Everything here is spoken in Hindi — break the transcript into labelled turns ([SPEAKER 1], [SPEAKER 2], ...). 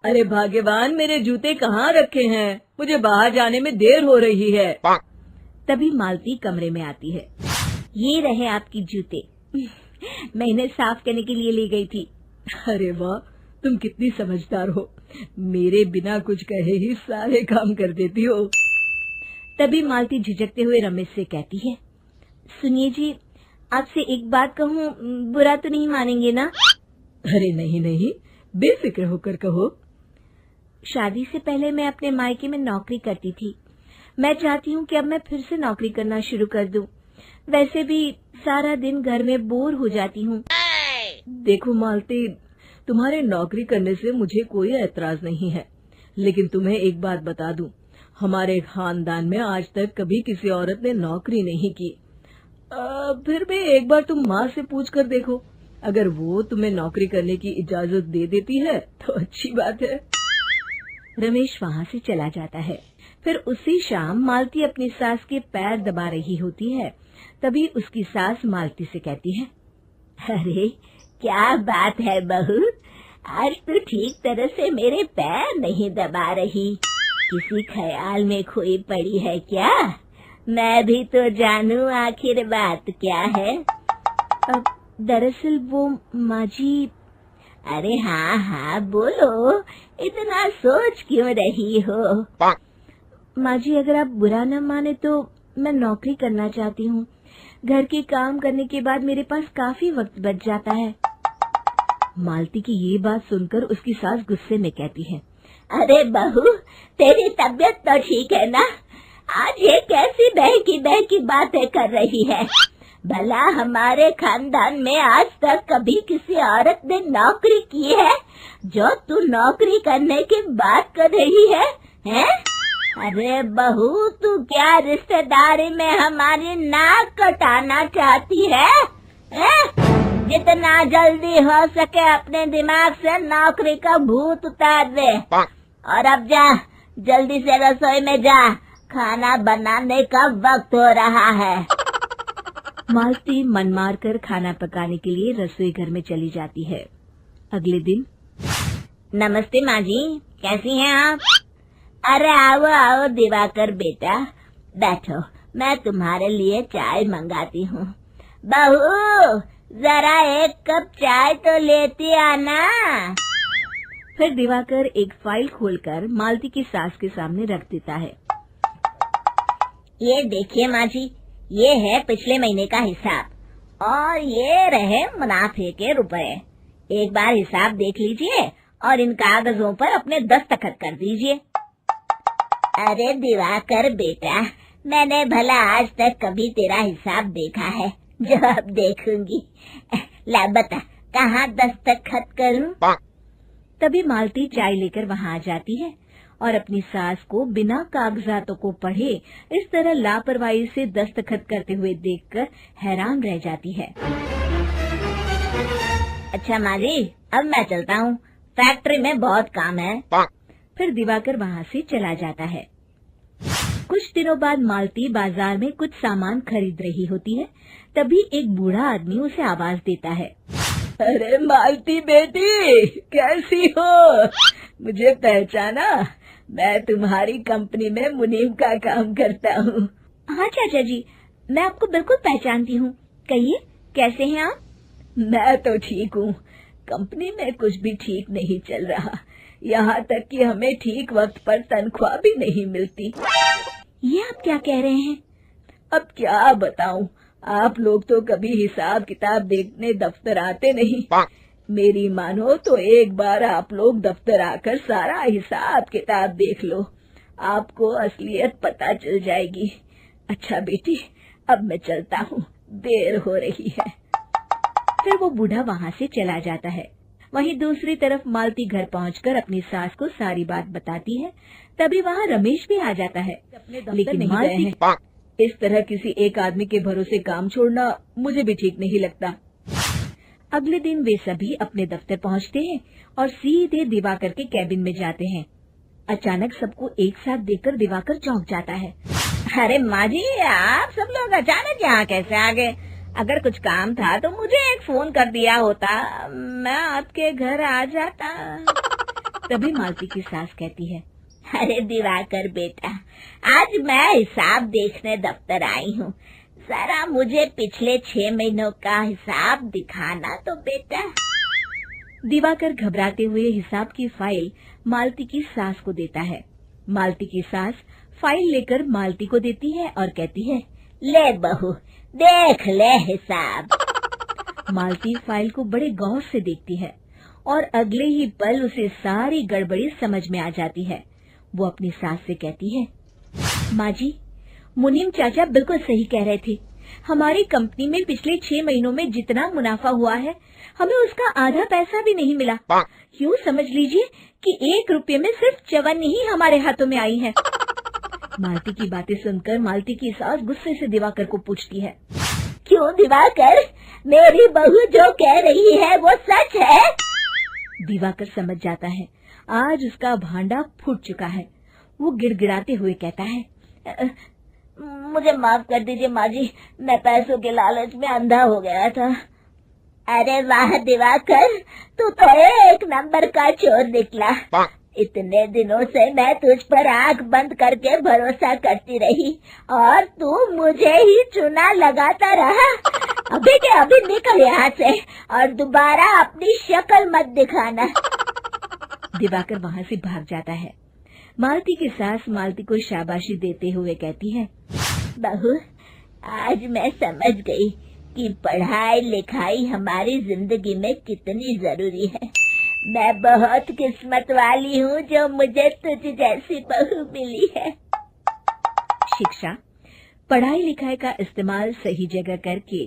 [SPEAKER 1] अरे भाग्यवान, मेरे जूते कहाँ रखे हैं? मुझे बाहर जाने में देर हो रही है।
[SPEAKER 2] तभी मालती कमरे में आती है। ये रहे आपकी जूते। मैं इन्हें साफ करने के लिए ले गई थी।
[SPEAKER 1] अरे वाह, तुम कितनी समझदार हो। मेरे बिना कुछ कहे ही सारे काम कर देती हो।
[SPEAKER 2] तभी मालती झिझकते हुए रमेश से कहती है, सुनिए जी, आपसे एक बात कहूँ, बुरा तो नहीं मानेंगे ना?
[SPEAKER 1] अरे नहीं नहीं, बेफिक्र होकर कहो।
[SPEAKER 2] शादी से पहले मैं अपने मायके में नौकरी करती थी। मैं चाहती हूँ कि अब मैं फिर से नौकरी करना शुरू कर दूं। वैसे भी सारा दिन घर में बोर हो जाती हूँ।
[SPEAKER 1] देखो मालती, तुम्हारे नौकरी करने से मुझे कोई ऐतराज नहीं है, लेकिन तुम्हें एक बात बता दूं, हमारे खानदान में आज तक कभी किसी औरत ने नौकरी नहीं की। फिर भी एक बार तुम माँ से पूछ कर देखो, अगर वो तुम्हें नौकरी करने की इजाजत दे देती है तो अच्छी बात है।
[SPEAKER 2] रमेश वहाँ से चला जाता है। फिर उसी शाम मालती अपनी सास के पैर दबा रही होती है। तभी उसकी सास मालती से कहती है, अरे क्या बात है बहू, आज तो ठीक तरह से मेरे पैर नहीं दबा रही। किसी ख्याल में खोई पड़ी है क्या? मैं भी तो जानूं आखिर बात क्या है। दरअसल वो माँ जी। अरे हाँ हाँ बोलो, इतना सोच क्यों रही हो? माँ जी, अगर आप बुरा न माने तो मैं नौकरी करना चाहती हूँ। घर के काम करने के बाद मेरे पास काफी वक्त बच जाता है। मालती की ये बात सुनकर उसकी सास गुस्से में कहती है, अरे बहू, तेरी तबीयत तो ठीक है ना? आज ये कैसी बहकी बातें कर रही है? भला हमारे खानदान में आज तक कभी किसी औरत ने नौकरी की है जो तू नौकरी करने की बात कर रही है, हैं? अरे बहू, तू क्या रिश्तेदारी में हमारी नाक कटाना चाहती है? जितना जल्दी हो सके अपने दिमाग से नौकरी का भूत उतार दे। और अब जा, जल्दी से रसोई में जा, खाना बनाने का वक्त हो रहा है। मालती मन मार कर खाना पकाने के लिए रसोई घर में चली जाती है। अगले दिन, नमस्ते माँ जी, कैसी हैं आप? अरे आओ आओ दिवाकर बेटा, बैठो, मैं तुम्हारे लिए चाय मंगाती हूँ। बहू, जरा एक कप चाय तो लेती आना। फिर दिवाकर एक फाइल खोलकर मालती की सास के सामने रख देता है। ये देखिए माँ जी, ये है पिछले महीने का हिसाब और ये रहे मुनाफे के रुपए। एक बार हिसाब देख लीजिए और इन कागजों पर अपने दस्तखत कर दीजिए। अरे दिवाकर बेटा, मैंने भला आज तक कभी तेरा हिसाब देखा है जो अब देखूंगी? ला बता, कहाँ दस्तखत करूं? तभी मालती चाय लेकर वहाँ आ जाती है और अपनी सास को बिना कागजातों को पढ़े इस तरह लापरवाही से दस्तखत करते हुए देखकर हैरान रह जाती है। अच्छा माँ जी, अब मैं चलता हूँ, फैक्ट्री में बहुत काम है। फिर दिवाकर वहाँ से चला जाता है। कुछ दिनों बाद मालती बाजार में कुछ सामान खरीद रही होती है। तभी एक बूढ़ा आदमी उसे आवाज देता है,
[SPEAKER 1] अरे मालती बेटी, कैसी हो? मुझे पहचाना? मैं तुम्हारी कंपनी में मुनीम का काम करता हूँ।
[SPEAKER 2] हाँ चाचा जी, मैं आपको बिल्कुल पहचानती हूँ। कहिए, कैसे हैं आप?
[SPEAKER 1] मैं तो ठीक हूँ। कंपनी में कुछ भी ठीक नहीं चल रहा, यहाँ तक कि हमें ठीक वक्त पर तनख्वाह भी नहीं मिलती।
[SPEAKER 2] ये आप क्या कह रहे हैं?
[SPEAKER 1] अब क्या बताऊँ, आप लोग तो कभी हिसाब किताब देखने दफ्तर आते नहीं। मेरी मानो तो एक बार आप लोग दफ्तर आकर सारा हिसाब किताब देख लो, आपको असलियत पता चल जाएगी। अच्छा बेटी, अब मैं चलता हूँ, देर हो रही है।
[SPEAKER 2] फिर वो बूढ़ा वहाँ से चला जाता है। वहीं दूसरी तरफ मालती घर पहुंचकर अपनी सास को सारी बात बताती है। तभी वहाँ रमेश भी आ जाता है।
[SPEAKER 1] लेकिन मालती, इस तरह किसी एक आदमी के भरोसे काम छोड़ना मुझे भी ठीक नहीं लगता।
[SPEAKER 2] अगले दिन वे सभी अपने दफ्तर पहुंचते हैं और सीधे दिवाकर के कैबिन में जाते हैं। अचानक सबको एक साथ देखकर दिवाकर चौंक जाता है। अरे माँ जी, आप सब लोग अचानक यहाँ कैसे आ गए? अगर कुछ काम था तो मुझे एक फोन कर दिया होता, मैं आपके घर आ जाता। तभी मालती की सास कहती है, अरे दिवाकर बेटा, आज मैं हिसाब देखने दफ्तर आई हूँ, जरा मुझे पिछले 6 महीनों का हिसाब दिखाना तो बेटा। दिवाकर घबराते हुए हिसाब की फाइल मालती की सास को देता है। मालती की सास फाइल लेकर मालती को देती है और कहती है, ले बहू, देख ले हिसाब। मालती फाइल को बड़े गौर से देखती है और अगले ही पल उसे सारी गड़बड़ी समझ में आ जाती है। वो अपनी सास से कहती है, माँ जी, मुनीम चाचा बिल्कुल सही कह रहे थे। हमारी कंपनी में पिछले 6 महीनों में जितना मुनाफा हुआ है, हमें उसका आधा पैसा भी नहीं मिला। यूँ समझ लीजिए कि 1 रुपये में सिर्फ चवन्नी ही हमारे हाथों में आई है। मालती की बातें सुनकर मालती की सास गुस्से से दिवाकर को पूछती है, क्यों दिवाकर, मेरी बहू जो कह रही है वो सच है? दिवाकर समझ जाता है आज उसका भांडा फूट चुका है। वो गिड़गिड़ाते हुए कहता है, मुझे माफ कर दीजिए माँ जी, मैं पैसों के लालच में अंधा हो गया था। अरे वाह दिवाकर, तू तो 1 नंबर का चोर निकला। इतने दिनों से मैं तुझ पर आंख बंद करके भरोसा करती रही और तू मुझे ही चुना लगाता रहा। अभी के अभी निकल यहाँ से और दोबारा अपनी शक्ल मत दिखाना। दिवाकर वहाँ से भाग जाता है। मालती की सास मालती को शाबाशी देते हुए कहती है, बहू, आज मैं समझ गई कि पढ़ाई लिखाई हमारी जिंदगी में कितनी जरूरी है। मैं बहुत किस्मत वाली हूँ जो मुझे तुझ जैसी बहू मिली है। शिक्षा, पढ़ाई लिखाई का इस्तेमाल सही जगह करके